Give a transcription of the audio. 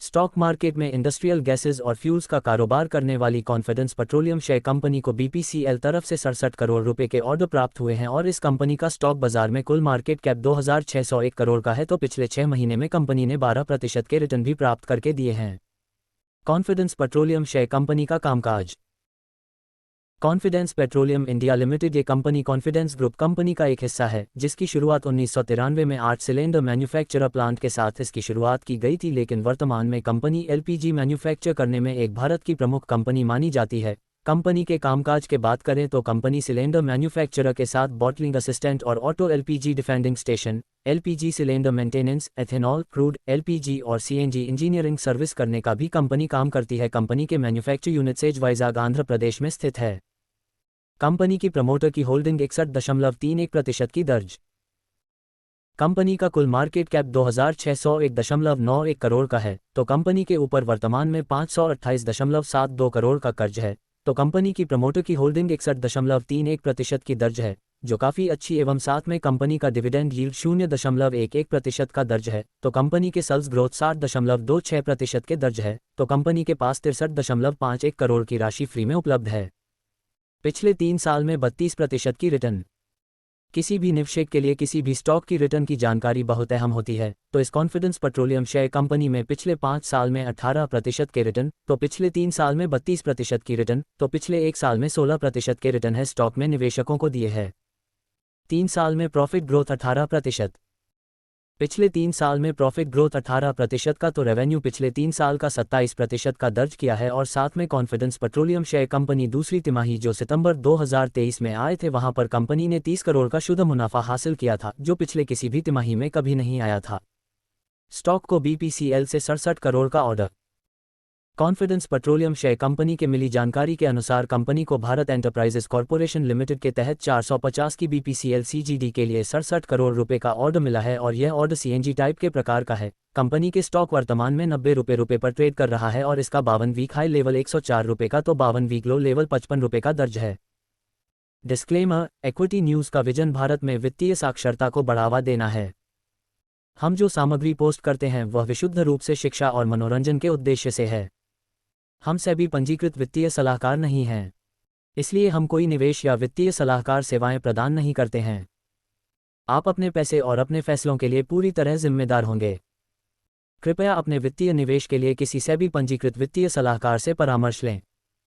Stock market में industrial gases और fuels का कारोबार करने वाली कॉन्फिडेंस पेट्रोलियम शेयर कंपनी को बीपीसीएल तरफ से 67 करोड़ रुपए के ऑर्डर प्राप्त हुए हैं और इस कंपनी का स्टॉक बाजार में कुल मार्केट कैप 2601 करोड़ का है। तो पिछले 6 महीने में कंपनी ने 12% के रिटर्न भी प्राप्त करके दिए हैं। कॉन्फिडेंस पेट्रोलियम शेयर कंपनी का कामकाज। कॉन्फिडेंस पेट्रोलियम इंडिया लिमिटेड ये कंपनी कॉन्फिडेंस ग्रुप कंपनी का एक हिस्सा है, जिसकी शुरुआत 1993 में 8 सिलेंडर मैन्युफैक्चरर प्लांट के साथ इसकी शुरुआत की गई थी, लेकिन वर्तमान में कंपनी एलपीजी मैन्युफैक्चर करने में एक भारत की प्रमुख कंपनी मानी जाती है। कंपनी के कामकाज के बात करें तो कंपनी सिलेंडर मैन्युफैक्चरर के साथ बॉटलिंग असिस्टेंट और auto LPG defending station, LPG cylinder maintenance, ethanol, crude, LPG और सीएनजी इंजीनियरिंग सर्विस करने का भी कंपनी काम करती है। कंपनी के मैन्युफैक्चर यूनिट सेज वाइजाग आंध्र प्रदेश में स्थित है। कंपनी की प्रमोटर की होल्डिंग 61.31% की दर्ज। कंपनी का कुल मार्केट कैप 2601.91 करोड़ का है, तो कंपनी के ऊपर वर्तमान में 528.72 करोड़ का कर्ज है। तो कंपनी की प्रमोटर की होल्डिंग 61.31% की दर्ज है, जो काफ़ी अच्छी एवं साथ में कंपनी का डिविडेंड यील्ड 0.11% का दर्ज है। तो कंपनी के सेल्स ग्रोथ 60.26% के दर्ज है। तो कंपनी के पास 63.51 करोड़ की राशि फ्री में उपलब्ध है। पिछले 3 साल में 32% की रिटर्न। किसी भी निवेशक के लिए किसी भी स्टॉक की रिटर्न की जानकारी बहुत अहम होती है, तो इस कॉन्फिडेंस पेट्रोलियम शेयर कंपनी में पिछले 5 साल में 18% के रिटर्न, तो पिछले 3 साल में 32% की रिटर्न, तो पिछले 1 साल में 16% के रिटर्न है स्टॉक में निवेशकों को दिए हैं। 3 साल में प्रॉफिट ग्रोथ 18%। पिछले 3 साल में प्रॉफिट ग्रोथ 18% का, तो रेवेन्यू पिछले 3 साल का 27% का दर्ज किया है। और साथ में कॉन्फिडेंस पेट्रोलियम शेयर कंपनी दूसरी तिमाही जो सितंबर 2023 में आए थे, वहां पर कंपनी ने 30 करोड़ का शुद्ध मुनाफा हासिल किया था, जो पिछले किसी भी तिमाही में कभी नहीं आया था। स्टॉक को बीपीसीएल से 67 करोड़ का order. Confidence petroleum share company के मिली जानकारी के अनुसार कंपनी को भारत एंटरप्राइजेस कॉर्पोरेशन लिमिटेड के तहत 450 की बीपीसीएल सीजीडी के लिए 67 करोड़ रुपए का ऑर्डर मिला है और यह ऑर्डर सीएनजी टाइप के प्रकार का है। कंपनी के स्टॉक वर्तमान में 90 रुपए पर ट्रेड कर रहा है और इसका 52 वीक हाई लेवल 104 रुपए का, तो 52 वीक लो लेवल 55 रुपए का दर्ज है। डिस्क्लेमर, इक्विटी न्यूज़ का विजन भारत में वित्तीय साक्षरता को बढ़ावा देना है। हम जो सामग्री पोस्ट करते हैं वह विशुद्ध रूप से शिक्षा और मनोरंजन के उद्देश्य से है। हम सेबी पंजीकृत वित्तीय सलाहकार नहीं हैं, इसलिए हम कोई निवेश या वित्तीय सलाहकार सेवाएं प्रदान नहीं करते हैं। आप अपने पैसे और अपने फैसलों के लिए पूरी तरह जिम्मेदार होंगे। कृपया अपने वित्तीय निवेश के लिए किसी सेबी पंजीकृत वित्तीय सलाहकार से परामर्श लें।